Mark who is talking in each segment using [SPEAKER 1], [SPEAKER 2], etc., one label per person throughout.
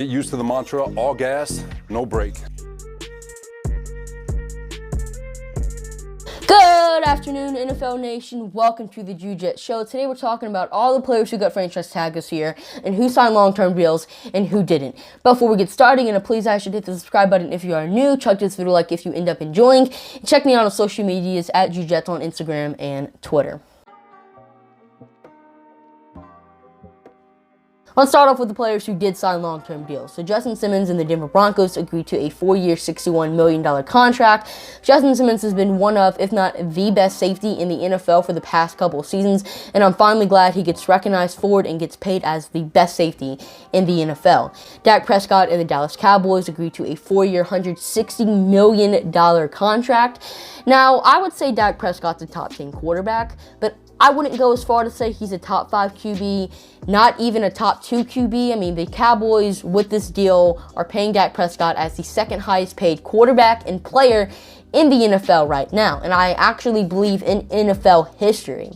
[SPEAKER 1] Get used to the mantra, all gas, no brake.
[SPEAKER 2] Good afternoon, NFL Nation. Welcome to the Jets Show. Today we're talking about all the players who got franchise tagged this year and who signed long-term deals and who didn't. But before we get started, please I should hit the subscribe button if you are new. Chuck this video like if you end up enjoying. And check me out on social medias at Jets on Instagram and Twitter. Let's start off with the players who did sign long-term deals. So Justin Simmons and the Denver Broncos agreed to a 4-year, $61 million contract. Justin Simmons has been one of, if not the best safety in the NFL for the past couple of seasons, and I'm finally glad he gets recognized for it and gets paid as the best safety in the NFL. Dak Prescott and the Dallas Cowboys agreed to a 4-year, $160 million contract. Now, I would say Dak Prescott's a top 10 quarterback, but I wouldn't go as far to say he's a top 5 QB, not even a top 2 QB. I mean, the Cowboys with this deal are paying Dak Prescott as the second highest paid quarterback and player in the NFL right now, and I actually believe in NFL history.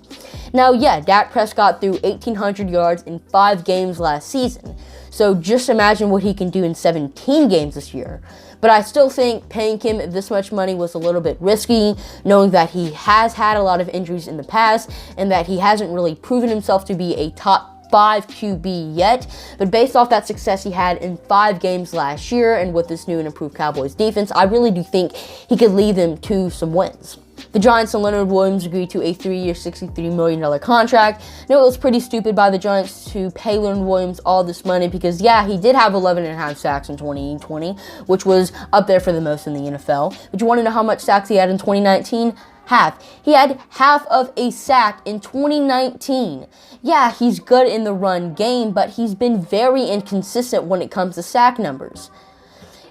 [SPEAKER 2] Now, yeah, Dak Prescott threw 1,800 yards in 5 games last season, so just imagine what he can do in 17 games this year. But I still think paying him this much money was a little bit risky, knowing that he has had a lot of injuries in the past and that he hasn't really proven himself to be a top 5 QB yet. But based off that success he had in 5 games last year and with this new and improved Cowboys defense, I really do think he could lead them to some wins. The Giants and Leonard Williams agreed to a 3-year, $63 million contract. Now, it was pretty stupid by the Giants to pay Leonard Williams all this money because, yeah, he did have 11.5 sacks in 2020, which was up there for the most in the NFL. But you want to know how much sacks he had in 2019? Half. He had half of a sack in 2019. Yeah, he's good in the run game, but he's been very inconsistent when it comes to sack numbers.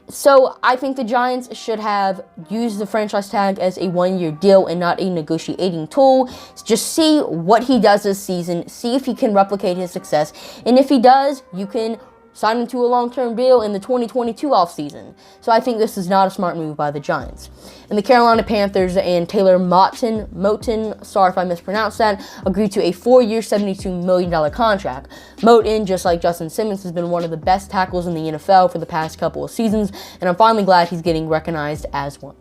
[SPEAKER 2] So I think the Giants should have used the franchise tag as a 1-year deal and not a negotiating tool. Just see what he does this season, see if he can replicate his success, and if he does, you can sign him to a long-term deal in the 2022 offseason. So I think this is not a smart move by the Giants. And the Carolina Panthers and Taylor Moton, sorry if I mispronounced that, agreed to a 4-year, $72 million contract. Moton, just like Justin Simmons, has been one of the best tackles in the NFL for the past couple of seasons, and I'm finally glad he's getting recognized as one.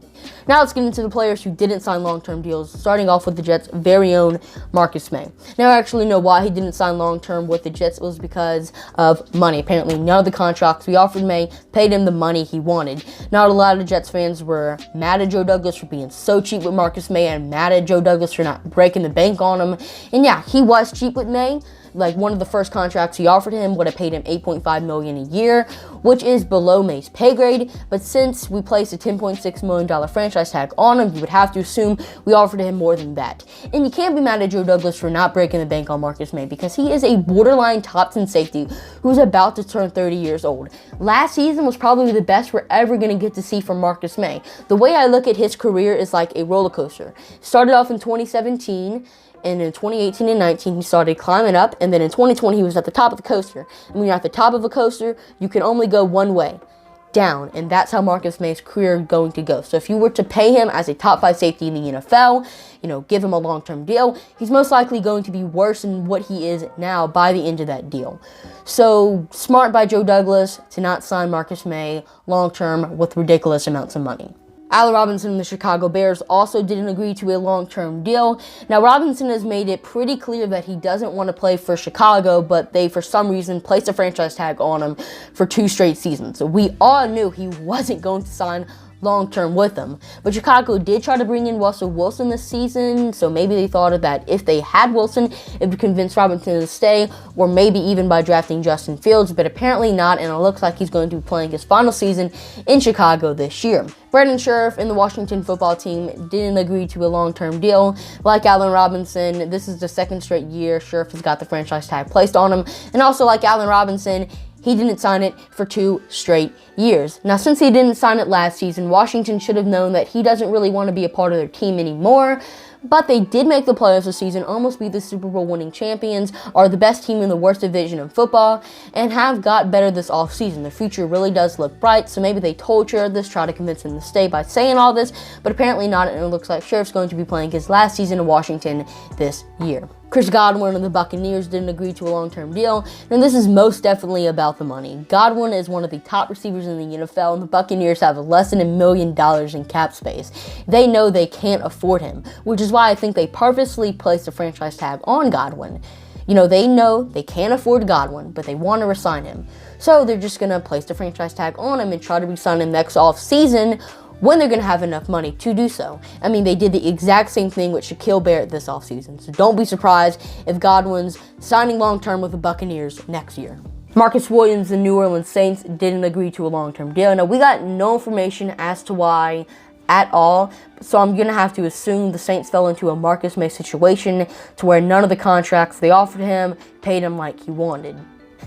[SPEAKER 2] Now let's get into the players who didn't sign long-term deals, starting off with the Jets' very own Marcus May. Now, I actually know why he didn't sign long-term with the Jets. It was because of money. Apparently, none of the contracts we offered May paid him the money he wanted. Not a lot of Jets fans were mad at Joe Douglas for being so cheap with Marcus May and mad at Joe Douglas for not breaking the bank on him. And yeah, he was cheap with May. Like, one of the first contracts he offered him would have paid him $8.5 million a year, which is below May's pay grade. But since we placed a $10.6 million franchise tag on him, you would have to assume we offered him more than that. And you can't be mad at Joe Douglas for not breaking the bank on Marcus May because he is a borderline top 10 safety who's about to turn 30 years old. Last season was probably the best we're ever going to get to see from Marcus May. The way I look at his career is like a roller coaster. Started off in 2017. And in 2018 and 19, he started climbing up. And then in 2020, he was at the top of the coaster. And when you're at the top of a coaster, you can only go one way, down. And that's how Marcus May's career is going to go. So if you were to pay him as a top 5 safety in the NFL, give him a long-term deal, he's most likely going to be worse than what he is now by the end of that deal. So smart by Joe Douglas to not sign Marcus May long-term with ridiculous amounts of money. Allen Robinson and the Chicago Bears also didn't agree to a long-term deal. Now, Robinson has made it pretty clear that he doesn't want to play for Chicago, but they, for some reason, placed a franchise tag on him for 2 straight seasons. So we all knew he wasn't going to sign long-term with them. But Chicago did try to bring in Russell Wilson this season, so maybe they thought that if they had Wilson, it would convince Robinson to stay, or maybe even by drafting Justin Fields, but apparently not, and it looks like he's going to be playing his final season in Chicago this year. Brandon Scherff and the Washington football team didn't agree to a long-term deal. Like Allen Robinson, this is the 2nd straight year Scherff has got the franchise tag placed on him, and also like Allen Robinson, he didn't sign it for 2 straight years. Now, since he didn't sign it last season, Washington should have known that he doesn't really want to be a part of their team anymore. But they did make the playoffs this season, almost be the Super Bowl winning champions, are the best team in the worst division in football, and have got better this offseason. The future really does look bright, so maybe they told Scherff this, try to convince him to stay by saying all this, but apparently not, and it looks like Scherff's going to be playing his last season in Washington this year. Chris Godwin and the Buccaneers didn't agree to a long-term deal, and this is most definitely about the money. Godwin is one of the top receivers in the NFL, and the Buccaneers have less than $1 million in cap space. They know they can't afford him, which is why I think they purposely placed a franchise tag on Godwin. You know they can't afford Godwin, but they want to re-sign him. So they're just going to place the franchise tag on him and try to re-sign him next off-season when they're going to have enough money to do so. I mean, they did the exact same thing with Shaquille Barrett this offseason, so don't be surprised if Godwin's signing long-term with the Buccaneers next year. Marcus Williams, the New Orleans Saints, didn't agree to a long-term deal. Now, we got no information as to why at all, so I'm going to have to assume the Saints fell into a Marcus May situation to where none of the contracts they offered him paid him like he wanted.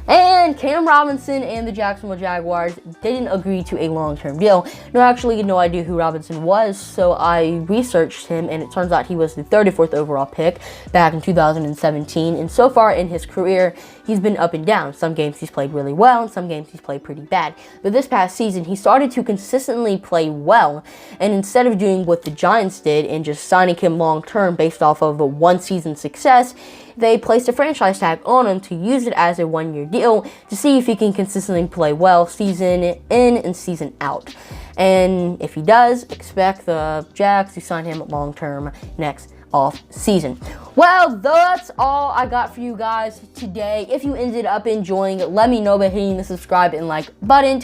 [SPEAKER 2] And Cam Robinson and the Jacksonville Jaguars didn't agree to a long-term deal. No, actually, no idea who Robinson was, so I researched him, and it turns out he was the 34th overall pick back in 2017. And so far in his career, he's been up and down. Some games he's played really well, and some games he's played pretty bad. But this past season, he started to consistently play well, and instead of doing what the Giants did and just signing him long-term based off of a one-season success, they placed a franchise tag on him to use it as a one-year deal to see if he can consistently play well season in and season out. And if he does, expect the Jags to sign him long-term next off season. Well, that's all I got for you guys today. If you ended up enjoying it, let me know by hitting the subscribe and like button.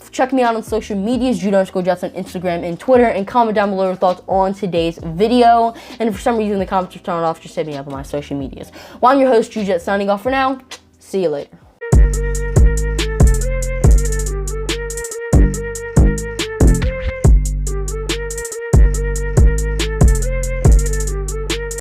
[SPEAKER 2] Check me out on social medias, Jude_Jets on Instagram and Twitter, and comment down below your thoughts on today's video. And if for some reason the comments are turned off, just hit me up on my social medias. Well, I'm your host, Jude, signing off for now. See you later.